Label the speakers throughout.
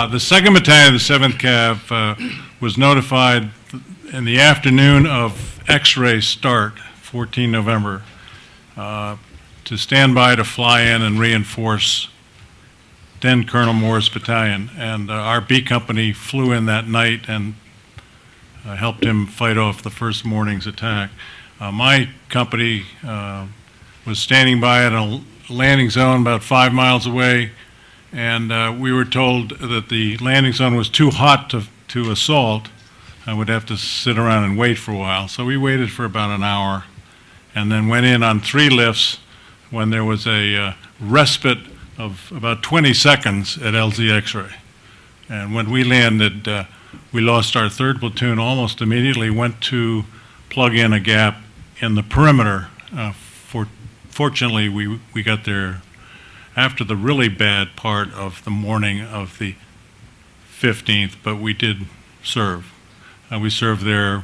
Speaker 1: The 2nd Battalion of the 7th Cav was notified in the afternoon of X-ray start, 14 November, to stand by to fly in and reinforce then Colonel Moore's battalion. And our B Company flew in that night and helped him fight off the first morning's attack. My company was standing by at a landing zone about 5 miles away, and we were told that the landing zone was too hot to assault. I would have to sit around and wait for a while. So we waited for about an hour and then went in on 3 lifts when there was a respite of about 20 seconds at LZ X-ray. And when we landed, we lost our 3rd platoon almost immediately, went to plug in a gap in the perimeter. Fortunately, we got there after the really bad part of the morning of the 15th, but we did serve. We served there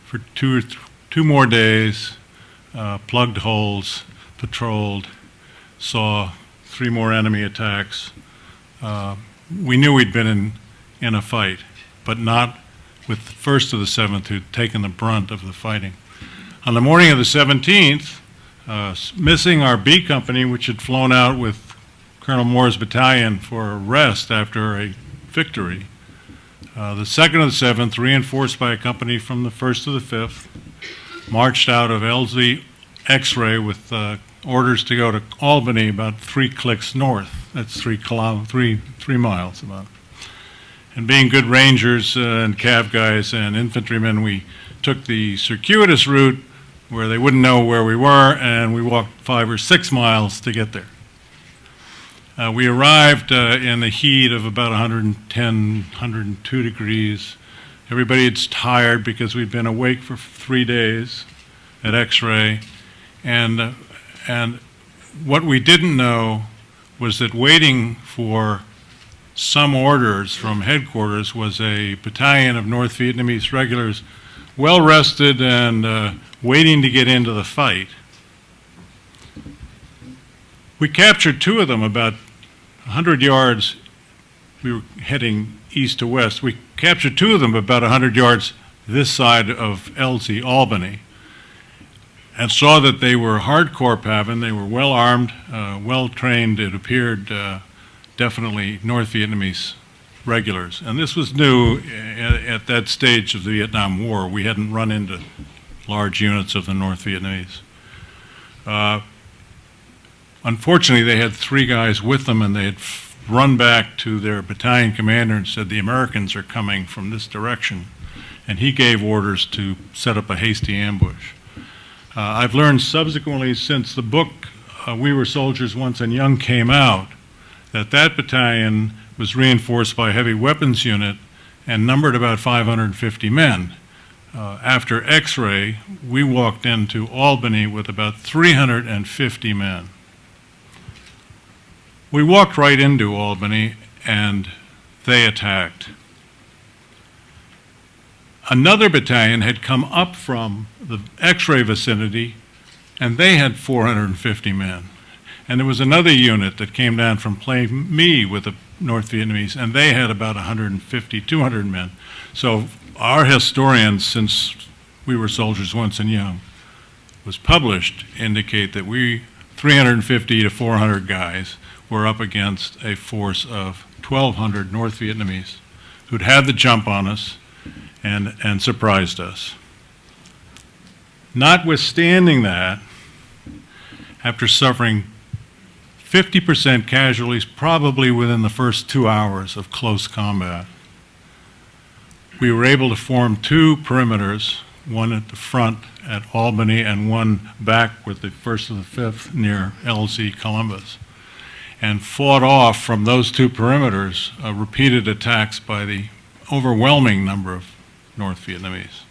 Speaker 1: for two more days, plugged holes, patrolled, saw 3 more enemy attacks. We knew we'd been in a fight, but not with the 1st of the 7th, who'd taken the brunt of the fighting. On the morning of the 17th, missing our B Company, which had flown out with Colonel Moore's battalion for a rest after a victory, the 2nd of the 7th, reinforced by a company from the 1st of the 5th, marched out of LZ X-ray with orders to go to Albany, about 3 clicks north. That's 3 miles about. And being good rangers and cav guys and infantrymen, we took the circuitous route where they wouldn't know where we were, and we walked 5 or 6 miles to get there. We arrived in the heat of about 110, 102 degrees. Everybody's tired because we'd been awake for 3 days at X-ray. And what we didn't know was that waiting for some orders from headquarters was a battalion of North Vietnamese regulars, well rested and waiting to get into the fight. We captured 2 of them about 100 yards. We were heading east to west. We captured 2 of them about 100 yards this side of LZ, Albany, and saw that they were hardcore Pavan. They were well armed, well trained. It appeared definitely North Vietnamese regulars. And this was new at that stage of the Vietnam War. We hadn't run into large units of the North Vietnamese. Unfortunately, they had 3 guys with them, and they had run back to their battalion commander and said, the Americans are coming from this direction. And he gave orders to set up a hasty ambush. I've learned subsequently, since the book We Were Soldiers Once and Young came out, that battalion was reinforced by a heavy weapons unit and numbered about 550 men. After X-ray, we walked into Albany with about 350 men. We walked right into Albany, and they attacked. Another battalion had come up from the X-ray vicinity, and they had 450 men. And there was another unit that came down from Plain Me with the North Vietnamese, and they had about 150, 200 men. So our historians, since We Were Soldiers Once and Young was published, indicate that we, 350 to 400 guys, were up against a force of 1,200 North Vietnamese who'd had the jump on us and surprised us. Notwithstanding that, after suffering 50% casualties probably within the first 2 hours of close combat, we were able to form 2 perimeters, one at the front at Albany and one back with the 1st and the 5th near LZ Columbus, and fought off from those 2 perimeters repeated attacks by the overwhelming number of North Vietnamese.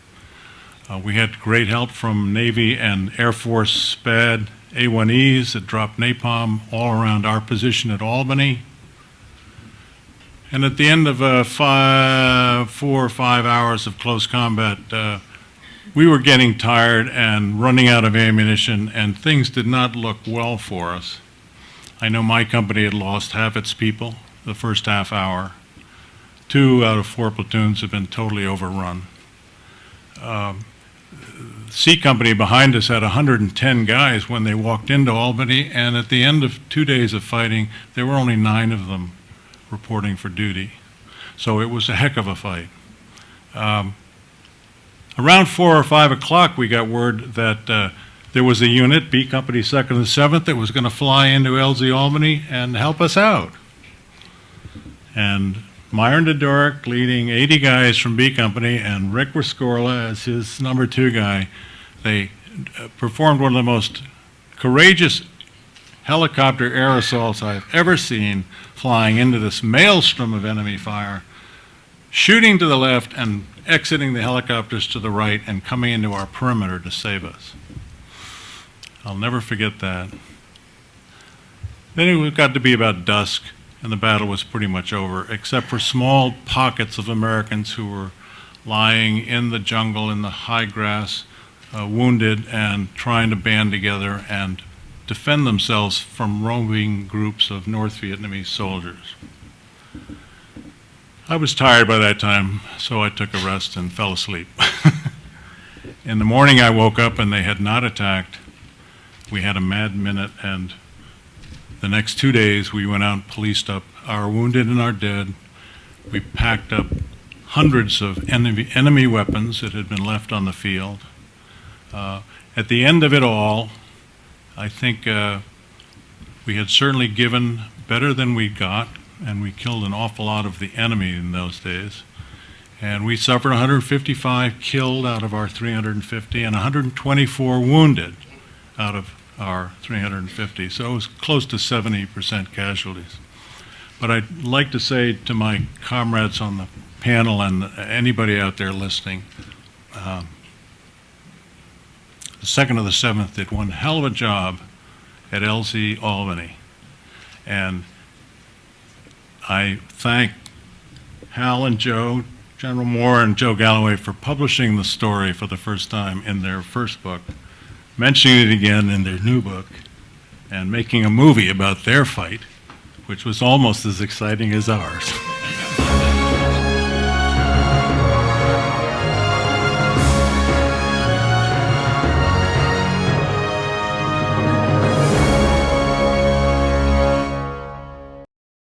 Speaker 1: We had great help from Navy and Air Force SPAD A1Es that dropped napalm all around our position at Albany. And at the end of 4 or 5 hours of close combat, we were getting tired and running out of ammunition, and things did not look well for us. I know my company had lost half its people the first half hour. 2 out of 4 platoons have been totally overrun. C Company behind us had 110 guys when they walked into Albany, and at the end of 2 days of fighting, there were only 9 of them reporting for duty. So it was a heck of a fight. Around 4 or 5 o'clock, we got word that there was a unit, B Company 2nd and 7th, that was going to fly into LZ Albany and help us out. And Myron Dodoric leading 80 guys from B Company and Rick Rescorla as his number 2 guy, they performed one of the most courageous helicopter air assaults I've ever seen, flying into this maelstrom of enemy fire, shooting to the left and exiting the helicopters to the right and coming into our perimeter to save us. I'll never forget that. Then it got to be about dusk, and the battle was pretty much over, except for small pockets of Americans who were lying in the jungle, in the high grass, wounded, and trying to band together and defend themselves from roaming groups of North Vietnamese soldiers. I was tired by that time, so I took a rest and fell asleep. In the morning, I woke up and they had not attacked. We had a mad minute, and the next 2 days, we went out and policed up our wounded and our dead. We packed up hundreds of enemy weapons that had been left on the field. At the end of it all, I think we had certainly given better than we got, and we killed an awful lot of the enemy in those days. And we suffered 155 killed out of our 350 and 124 wounded out of our 350. So it was close to 70% casualties. But I'd like to say to my comrades on the panel and anybody out there listening, the 2nd of the 7th did one hell of a job at LZ Albany. And I thank Hal and Joe, General Moore and Joe Galloway, for publishing the story for the first time in their first book, mentioning it again in their new book, and making a movie about their fight, which was almost as exciting as ours.